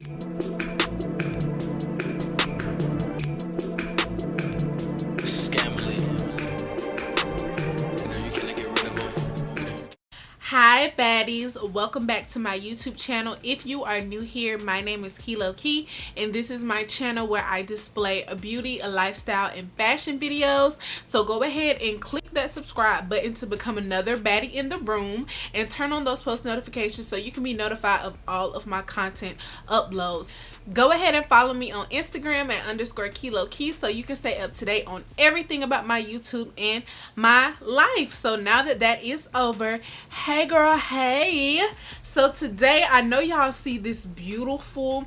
Hi baddies, welcome back to my YouTube channel. If you are new here, my name is Kiloki and this is my channel where I display a beauty, a lifestyle, and fashion videos. So go ahead and click that subscribe button to become another baddie in the room and turn on those post notifications so you can be notified of all of my content uploads. Go ahead and follow me on Instagram at _Kiloki so you can stay up to date on everything about my YouTube and my life. So now that that is over, hey girl, hey. So today I know y'all see this beautiful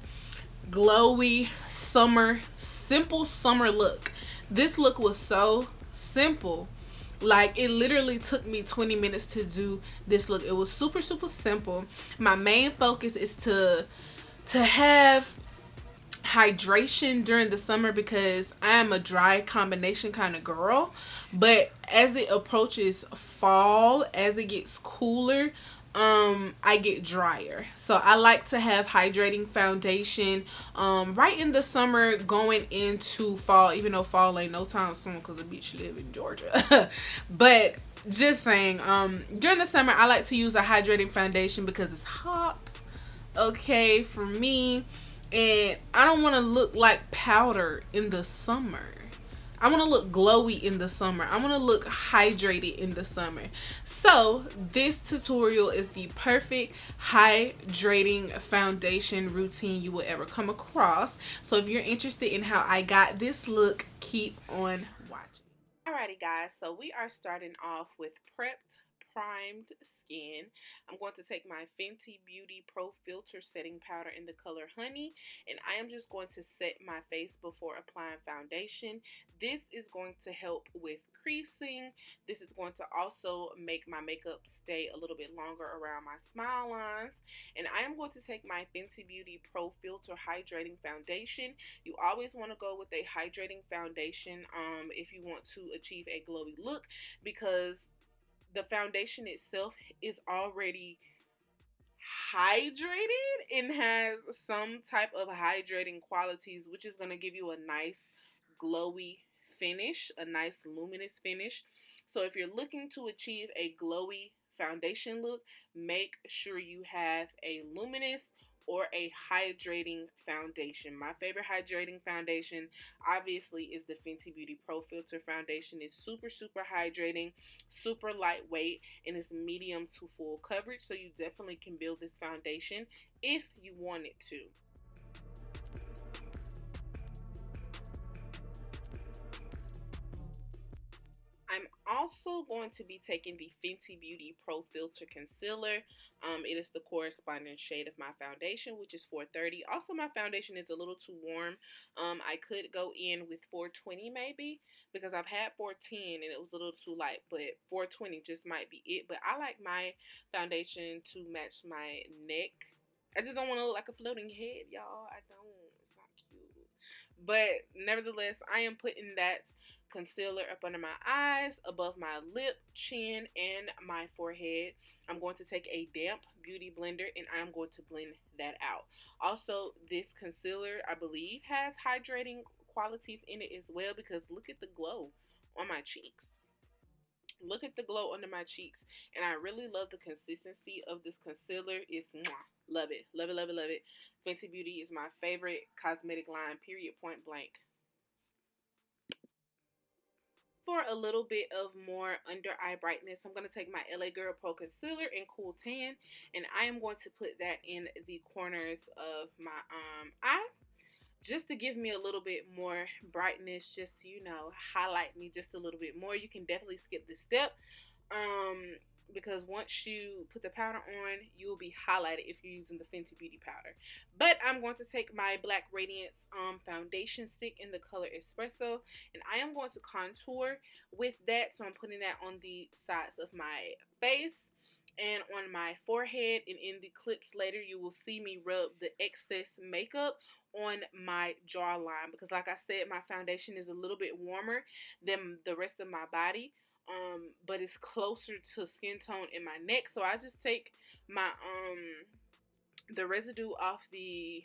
glowy summer, simple summer look. This look was so simple. Like, it literally took me 20 minutes to do this look. It was super simple. My main focus is to have hydration during the summer because I am a dry combination kind of girl, but as it approaches fall, as it gets cooler, I get drier. So I like to have hydrating foundation right in the summer going into fall, even though fall ain't no time soon because the bitch live in Georgia. But just saying, during the summer I like to use a hydrating foundation because it's hot, okay, for me. And I don't want to look like powder in the summer. I want to look glowy in the summer. I want to look hydrated in the summer. So this tutorial is the perfect hydrating foundation routine you will ever come across. So if you're interested in how I got this look, keep on watching. Alrighty guys, so we are starting off with prepped primed skin. I'm going to take my Fenty Beauty Pro Filter setting powder in the color Honey, and I am just going to set my face before applying foundation. This is going to help with creasing. This is going to also make my makeup stay a little bit longer around my smile lines. And I am going to take my Fenty Beauty Pro Filter Hydrating Foundation. You always want to go with a hydrating foundation if you want to achieve a glowy look, because the foundation itself is already hydrated and has some type of hydrating qualities, which is going to give you a nice glowy finish, a nice luminous finish. So if you're looking to achieve a glowy foundation look, make sure you have a luminous or a hydrating foundation. My favorite hydrating foundation obviously is the Fenty Beauty Pro Filter foundation. It's super hydrating, super lightweight, and it's medium to full coverage, so you definitely can build this foundation if you wanted to. I'm also going to be taking the Fenty Beauty Pro Filter Concealer. It is the corresponding shade of my foundation, which is 430. Also, my foundation is a little too warm. I could go in with 420 maybe, because I've had 410 and it was a little too light, but 420 just might be it. But I like my foundation to match my neck. I just don't want to look like a floating head, y'all. I don't. It's not cute. But nevertheless, I am putting that concealer up under my eyes, above my lip, chin, and my forehead. I'm going to take a damp beauty blender and I'm going to blend that out. Also, this concealer, I believe, has hydrating qualities in it as well, because look at the glow on my cheeks. Look at the glow under my cheeks. And I really love the consistency of this concealer. It's mwah, love it. Love it, love it, love it. Fenty Beauty is my favorite cosmetic line, period, point blank. For a little bit of more under eye brightness, I'm going to take my LA Girl Pro Concealer in Cool Tan, and I am going to put that in the corners of my eye, just to give me a little bit more brightness, just to, you know, highlight me just a little bit more. You can definitely skip this step, because once you put the powder on, you will be highlighted if you're using the Fenty Beauty powder. But I'm going to take my Black Radiance foundation stick in the color Espresso, and I am going to contour with that. So I'm putting that on the sides of my face and on my forehead, and in the clips later you will see me rub the excess makeup on my jawline, because like I said, my foundation is a little bit warmer than the rest of my body, but it's closer to skin tone in my neck. So I just take my the residue off the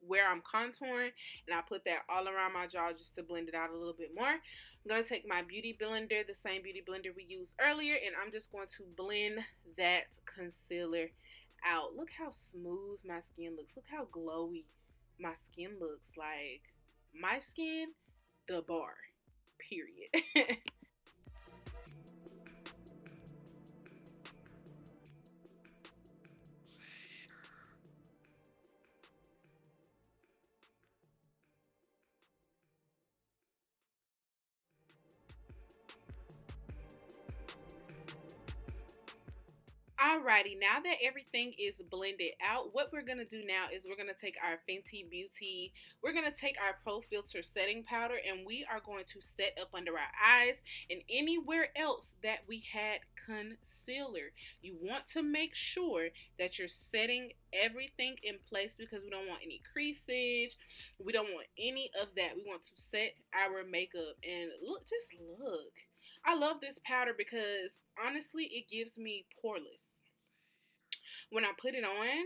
where I'm contouring, and I put that all around my jaw just to blend it out a little bit more. I'm going to take my beauty blender, the same beauty blender we used earlier, and I'm just going to blend that concealer out. Look how smooth my skin looks. Look how glowy my skin looks. Like, my skin, the bar, period. Alrighty, now that everything is blended out, what we're going to do now is we're going to take our Fenty Beauty, we're going to take our Pro Filter setting powder, and we are going to set up under our eyes and anywhere else that we had concealer. You want to make sure that you're setting everything in place because we don't want any creasage, we don't want any of that. We want to set our makeup, and look, just look. I love this powder because honestly it gives me poreless. When I put it on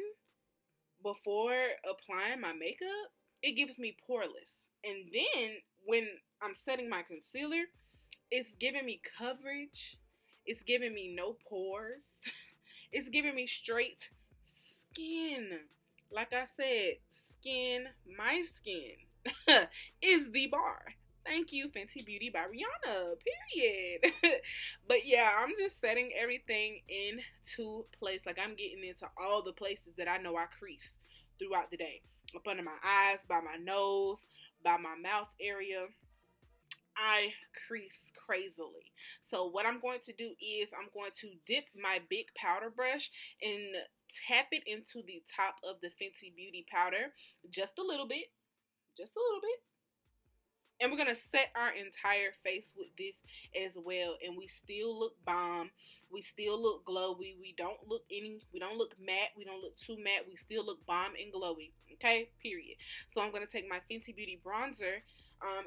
before applying my makeup, it gives me poreless. And then when I'm setting my concealer, it's giving me coverage. It's giving me no pores. It's giving me straight skin. Like I said, skin, my skin is the bar. Thank you, Fenty Beauty by Rihanna, period. But yeah, I'm just setting everything into place. Like, I'm getting into all the places that I know I crease throughout the day. Up under my eyes, by my nose, by my mouth area. I crease crazily. So what I'm going to do is I'm going to dip my big powder brush and tap it into the top of the Fenty Beauty powder just a little bit. Just a little bit. And we're going to set our entire face with this as well. And we still look bomb. We still look glowy. We don't look matte. We don't look too matte. We still look bomb and glowy. Okay? Period. So I'm going to take my Fenty Beauty bronzer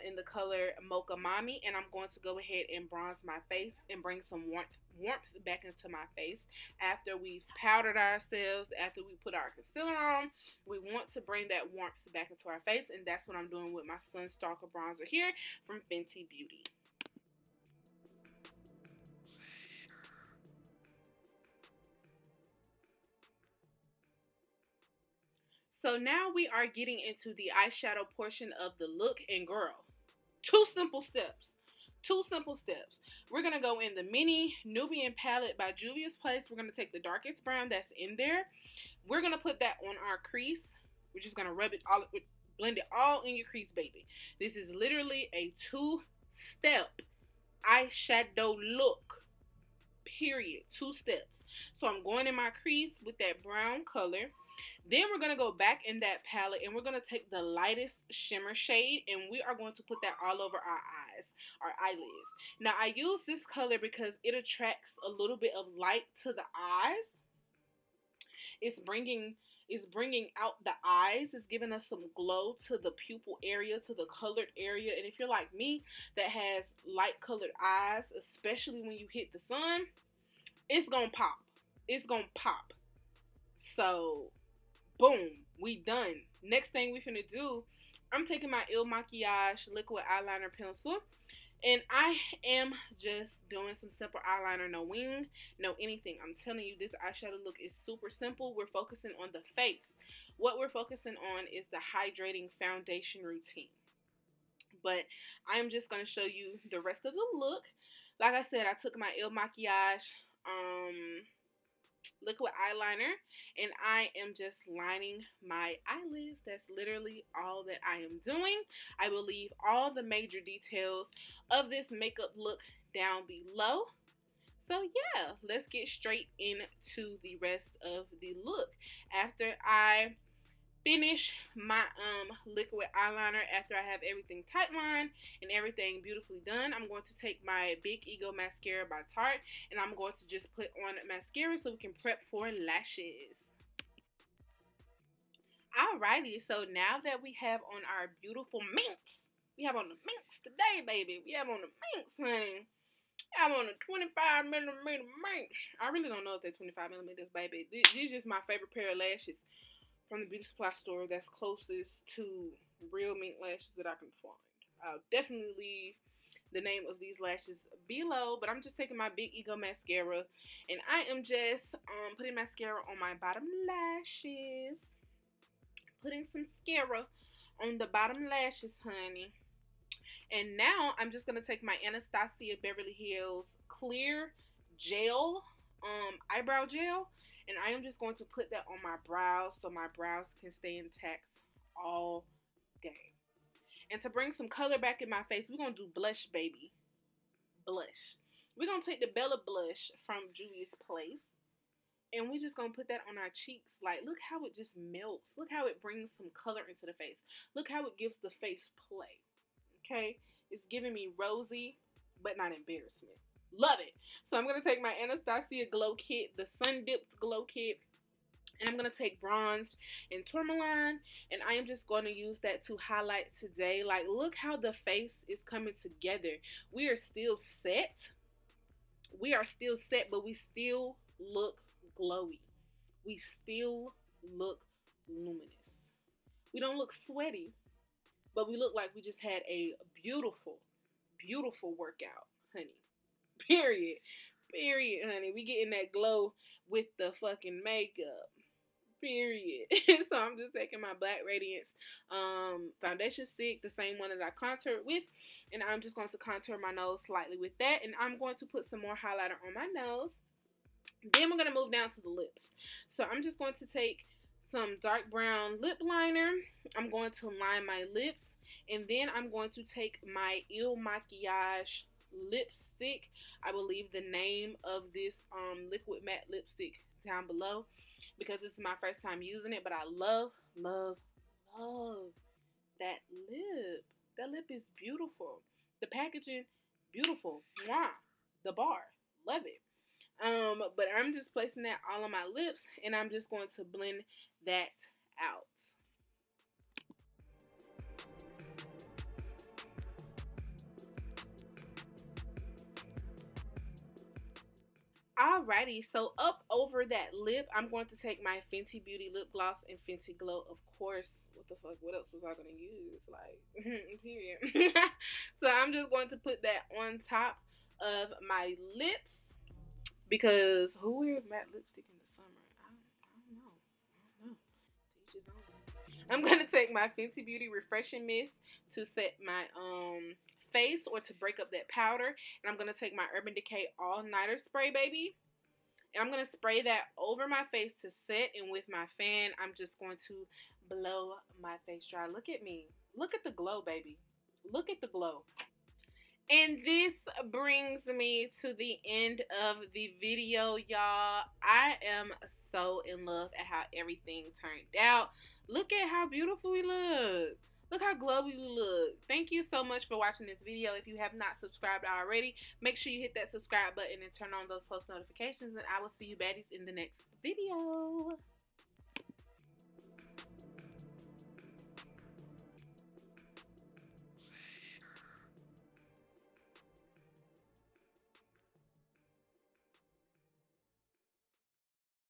in the color Mocha Mommy, and I'm going to go ahead and bronze my face and bring some warmth back into my face. After we've powdered ourselves, after we put our concealer on, we want to bring that warmth back into our face, and that's what I'm doing with my Sunstalker bronzer here from Fenty Beauty. So now we are getting into the eyeshadow portion of the look, and girl, two simple steps. We're going to go in the Mini Nubian palette by Juvia's Place. We're going to take the darkest brown that's in there. We're going to put that on our crease. We're just going to rub it all, blend it all in your crease, baby. This is literally a two-step eyeshadow look, period. 2 steps. So I'm going in my crease with that brown color. Then we're going to go back in that palette and we're going to take the lightest shimmer shade and we are going to put that all over our eyes, our eyelids. Now I use this color because it attracts a little bit of light to the eyes. It's bringing out the eyes. It's giving us some glow to the pupil area, to the colored area. And if you're like me that has light colored eyes, especially when you hit the sun, it's going to pop. It's going to pop. So boom, we done. Next thing we finna do, I'm taking my Il Makiage liquid eyeliner pencil, and I am just doing some simple eyeliner, no wing, no anything. I'm telling you, this eyeshadow look is super simple. We're focusing on the face. What we're focusing on is the hydrating foundation routine. But I'm just gonna show you the rest of the look. Like I said, I took my Il Makiage liquid eyeliner and I am just lining my eyelids. That's literally all that I am doing. I will leave all the major details of this makeup look down below. So yeah, let's get straight into the rest of the look. After I finish my liquid eyeliner, after I have everything tight lined and everything beautifully done, I'm going to take my Big Ego mascara by Tarte and I'm going to just put on mascara so we can prep for lashes. Alrighty, so now that we have on our beautiful minks, we have on the minks today, baby. We have on the minks, honey. We have on the 25mm minks. I really don't know if they're 25mm, baby. These are just my favorite pair of lashes from the beauty supply store that's closest to real mink lashes that I can find. I'll definitely leave the name of these lashes below, but I'm just taking my Big Ego mascara, and I am just putting mascara on my bottom lashes. Putting some mascara on the bottom lashes, honey. And now I'm just going to take my Anastasia Beverly Hills Clear Gel, eyebrow gel, and I am just going to put that on my brows so my brows can stay intact all day. And to bring some color back in my face, we're going to do blush, baby. Blush. We're going to take the Bella blush from Juvia's Place, and we're just going to put that on our cheeks. Like, look how it just melts. Look how it brings some color into the face. Look how it gives the face play. Okay? It's giving me rosy, but not embarrassment. Love it. So I'm going to take my Anastasia Glow Kit, the Sun Dipped Glow Kit, and I'm going to take bronze and tourmaline, and I am just going to use that to highlight today. Like, look how the face is coming together. We are still set. We are still set, but we still look glowy. We still look luminous. We don't look sweaty, but we look like we just had a beautiful, beautiful workout, honey. Period. Period, honey. We getting that glow with the fucking makeup. Period. So I'm just taking my Black Radiance foundation stick, the same one that I contoured with, and I'm just going to contour my nose slightly with that, and I'm going to put some more highlighter on my nose. Then we're going to move down to the lips. So I'm just going to take some dark brown lip liner. I'm going to line my lips, and then I'm going to take my Il Makiage lipstick. I will leave the name of this liquid matte lipstick down below, because this is my first time using it, but I love, love, love that lip. That lip is beautiful. The packaging, beautiful. Mwah. The bar, love it. But I'm just placing that all on my lips, and I'm just going to blend that out. Alrighty, so up over that lip, I'm going to take my Fenty Beauty lip gloss and Fenty Glow, of course. What the fuck? What else was I going to use? Like, period. So I'm just going to put that on top of my lips, because who wears matte lipstick in the summer? I don't know. Teach his own. I'm going to take my Fenty Beauty Refreshing Mist to set my face, or to break up that powder, and I'm going to take my Urban Decay All Nighter Spray, baby, and I'm going to spray that over my face to set, and with my fan, I'm just going to blow my face dry. Look at me. Look at the glow, baby. Look at the glow. And this brings me to the end of the video, y'all. I am so in love at how everything turned out. Look at how beautiful we look. Look how glowy we look. Thank you so much for watching this video. If you have not subscribed already, make sure you hit that subscribe button and turn on those post notifications, and I will see you baddies in the next video.